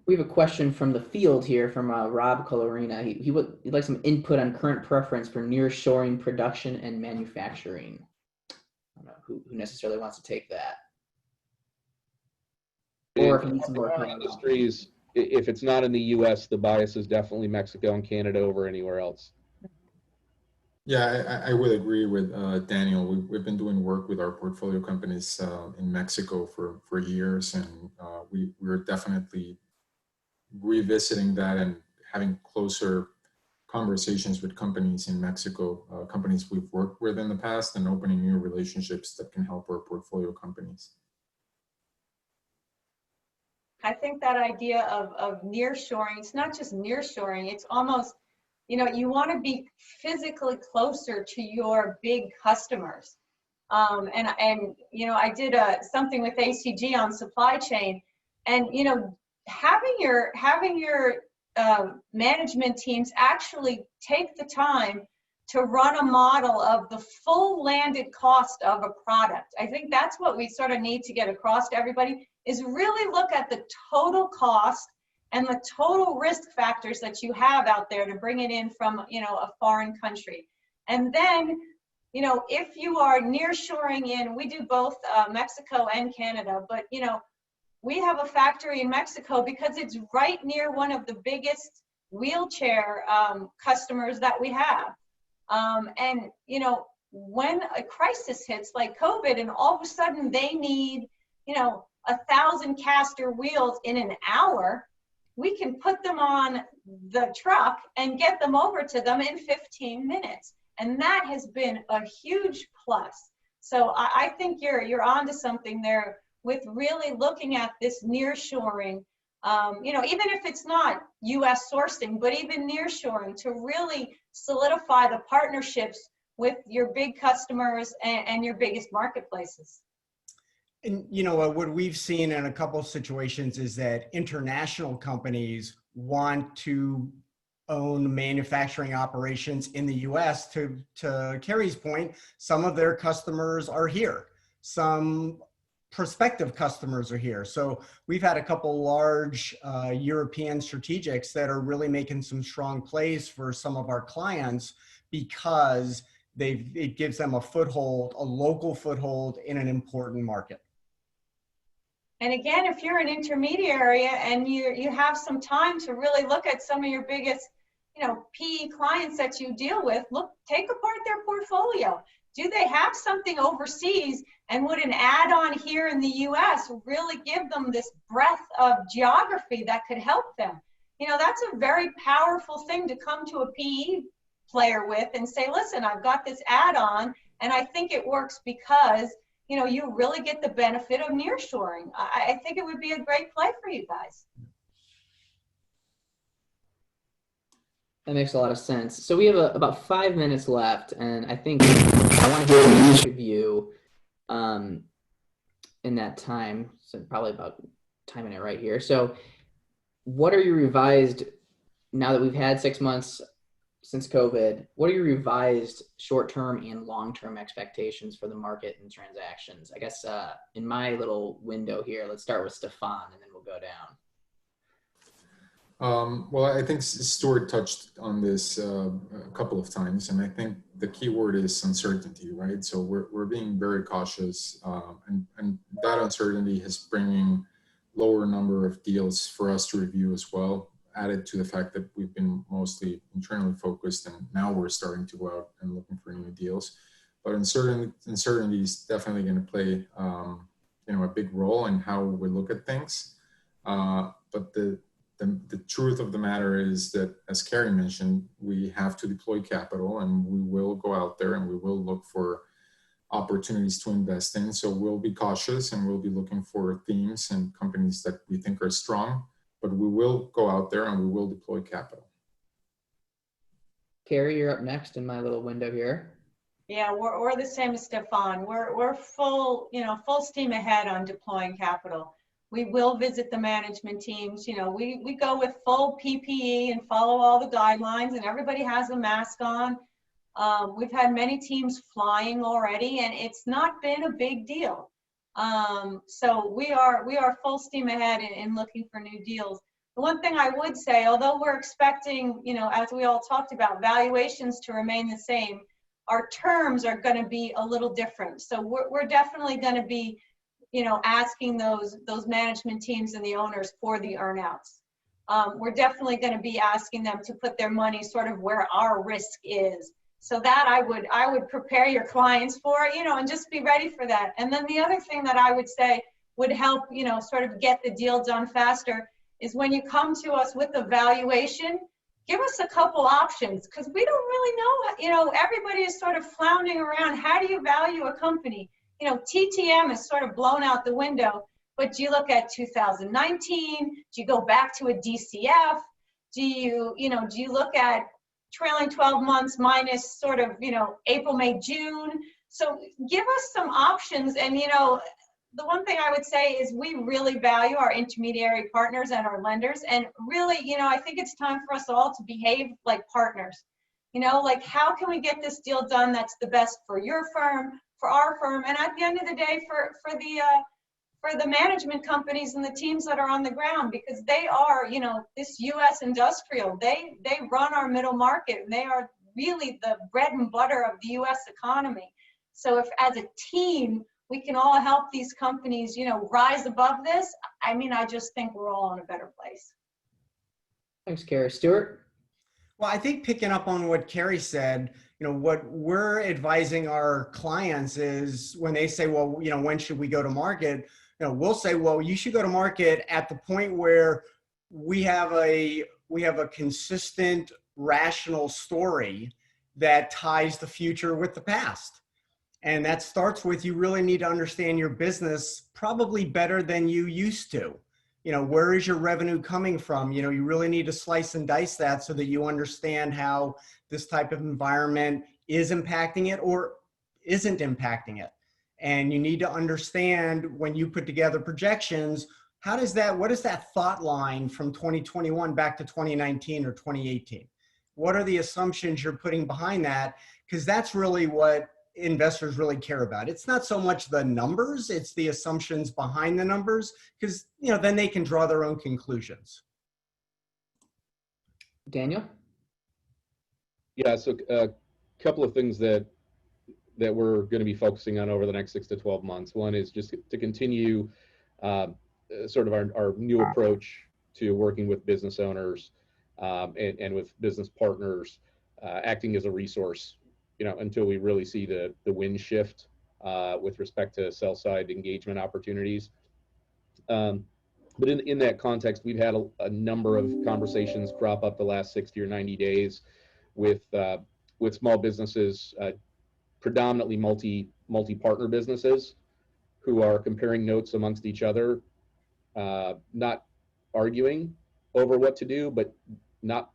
We have a question from the field here from Rob Colorina. He'd like some input on current preference for nearshoring production and manufacturing. I don't know who necessarily wants to take that. Or if you need some more industries, if it's not in the U.S., the bias is definitely Mexico and Canada over anywhere else. Yeah, I would agree with Daniel. We've been doing work with our portfolio companies in Mexico for years, and we're definitely revisiting that and having closer conversations with companies in Mexico, companies we've worked with in the past, and opening new relationships that can help our portfolio companies. I think that idea of nearshoring, it's not just nearshoring, it's almost, you want to be physically closer to your big customers. And I did something with ACG on supply chain, and, having your management teams actually take the time to run a model of the full landed cost of a product. I think that's what we sort of need to get across to everybody, is really look at the total cost and the total risk factors that you have out there to bring it in from, a foreign country. And then, if you are nearshoring in, we do both Mexico and Canada, but, we have a factory in Mexico because it's right near one of the biggest wheelchair customers that we have. And, when a crisis hits like COVID and all of a sudden they need, 1,000 caster wheels in an hour, we can put them on the truck and get them over to them in 15 minutes. And that has been a huge plus. So I think you're onto something there with really looking at this nearshoring, even if it's not US sourcing, but even nearshoring, to really solidify the partnerships with your big customers and your biggest marketplaces. And what we've seen in a couple of situations is that international companies want to own manufacturing operations in the US. To Carrie's point, some of their customers are here. Some prospective customers are here. So we've had a couple large European strategics that are really making some strong plays for some of our clients because it gives them a foothold, a local foothold in an important market. And again, if you're an intermediary and you have some time to really look at some of your biggest, PE clients that you deal with, take apart their portfolio. Do they have something overseas, and would an add-on here in the US really give them this breadth of geography that could help them? That's a very powerful thing to come to a PE player with and say, listen, I've got this add-on, and I think it works because you really get the benefit of nearshoring. I think it would be a great play for you guys. That makes a lot of sense. So we have about 5 minutes left, and I think I want to hear from each of you in that time. So probably about timing it right here. So what are your revised, now that we've had 6 months since COVID, what are your revised short-term and long-term expectations for the market and transactions? I guess in my little window here, let's start with Stefan and then we'll go down. Well, I think Stuart touched on this a couple of times, and I think the key word is uncertainty, right? So we're being very cautious, and that uncertainty is bringing lower number of deals for us to review as well, added to the fact that we've been mostly internally focused, and now we're starting to go out and looking for new deals. But uncertainty is definitely going to play, a big role in how we look at things. But the truth of the matter is that, as Carrie mentioned, we have to deploy capital, and we will go out there and we will look for opportunities to invest in. So we'll be cautious and we'll be looking for themes and companies that we think are strong, but we will go out there and we will deploy capital. Carrie, you're up next in my little window here. Yeah, we're the same as Stefan. We're full, full steam ahead on deploying capital. We will visit the management teams. We go with full PPE and follow all the guidelines, and everybody has a mask on. We've had many teams flying already, and it's not been a big deal. So we are full steam ahead in looking for new deals. The one thing I would say, although we're expecting, as we all talked about, valuations to remain the same, our terms are going to be a little different. So we're definitely going to be, asking those management teams and the owners for the earnouts. We're definitely going to be asking them to put their money sort of where our risk is. So that I would prepare your clients for, and just be ready for that. And then the other thing that I would say would help, sort of get the deal done faster is when you come to us with a valuation, give us a couple options, because we don't really know, everybody is sort of floundering around. How do you value a company? TTM is sort of blown out the window, but do you look at 2019? Do you go back to a DCF? Do you look at trailing 12 months minus sort of, April, May, June? So give us some options. And, the one thing I would say is we really value our intermediary partners and our lenders. And really, I think it's time for us all to behave like partners. Like, how can we get this deal done that's the best for your firm, for our firm, and at the end of the day, for the management companies and the teams that are on the ground, because they are, this U.S. industrial, they run our middle market, and they are really the bread and butter of the U.S. economy. So if as a team, we can all help these companies, rise above this, I just think we're all in a better place. Thanks, Carrie. Stuart? Well, I think picking up on what Carrie said, what we're advising our clients is when they say, well, when should we go to market? We'll say, well, you should go to market at the point where we have a consistent, rational story that ties the future with the past. And that starts with, you really need to understand your business probably better than you used to. Where is your revenue coming from? You really need to slice and dice that so that you understand how this type of environment is impacting it or isn't impacting it. And you need to understand, when you put together projections, what is that thought line from 2021 back to 2019 or 2018? What are the assumptions you're putting behind that? Because that's really what investors really care about. It's not so much the numbers, it's the assumptions behind the numbers, because then they can draw their own conclusions. Daniel? Yeah, so a couple of things that we're going to be focusing on over the next 6 to 12 months. One is just to continue sort of our new approach to working with business owners and with business partners, acting as a resource, until we really see the wind shift with respect to sell-side engagement opportunities. But in that context, we've had a number of conversations crop up the last 60 or 90 days with small businesses, predominantly multi-partner businesses, who are comparing notes amongst each other, not arguing over what to do, but not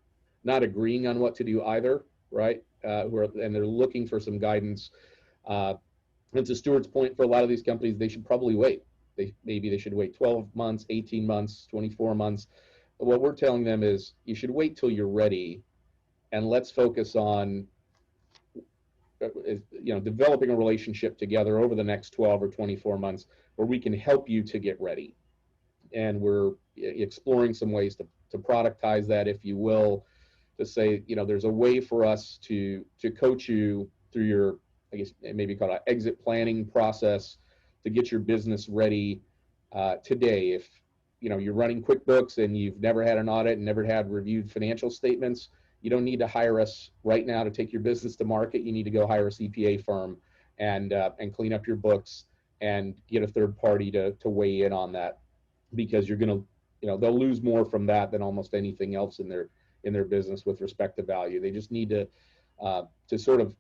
agreeing on what to do either, right? And they're looking for some guidance. And to Stuart's point, for a lot of these companies, they should probably wait. Maybe they should wait 12 months, 18 months, 24 months. But what we're telling them is, you should wait till you're ready, and let's focus on developing a relationship together over the next 12 or 24 months where we can help you to get ready. And we're exploring some ways to productize that, if you will, to say, there's a way for us to coach you through your, I guess maybe called an exit planning process, to get your business ready today. If you're running QuickBooks and you've never had an audit and never had reviewed financial statements, you don't need to hire us right now to take your business to market. You need to go hire a CPA firm and clean up your books and get a third party to weigh in on that, because you're gonna, they'll lose more from that than almost anything else in their business with respect to value. They just need to sort of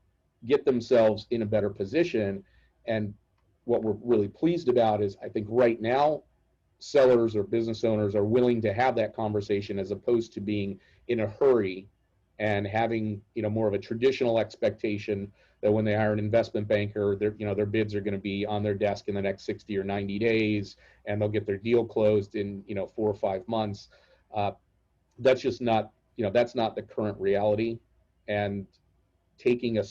get themselves in a better position. And what we're really pleased about is, I think right now, sellers or business owners are willing to have that conversation, as opposed to being in a hurry and having, more of a traditional expectation that when they hire an investment banker, their bids are going to be on their desk in the next 60 or 90 days, and they'll get their deal closed in, 4 or 5 months. That's just not, that's not the current reality. And taking a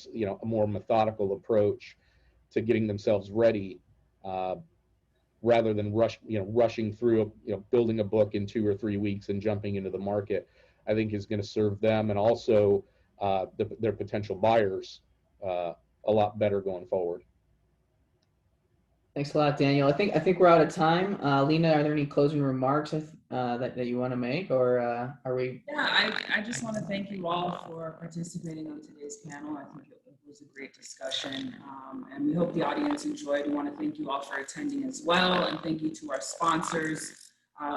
more methodical approach to getting themselves ready, rather than rushing through, building a book in 2 or 3 weeks and jumping into the market, I think is going to serve them and also their potential buyers a lot better going forward. Thanks a lot, Daniel. I think we're out of time. Lena, are there any closing remarks that you want to make, or are we? Yeah, I just want to thank you all for participating on today's panel. I think it was a great discussion, and we hope the audience enjoyed. We want to thank you all for attending as well, and thank you to our sponsors.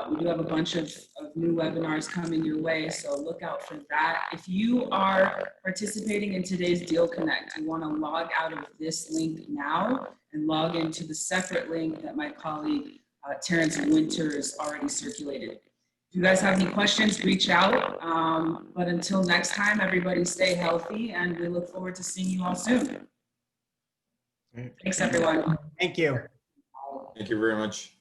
We do have a bunch of new webinars coming your way, so look out for that. If you are participating in today's Deal Connect, you want to log out of this link now and log into the separate link that my colleague Terrence Winters already circulated. If you guys have any questions, reach out. But until next time, everybody stay healthy, and we look forward to seeing you all soon. Thanks, everyone. Thank you. Thank you very much.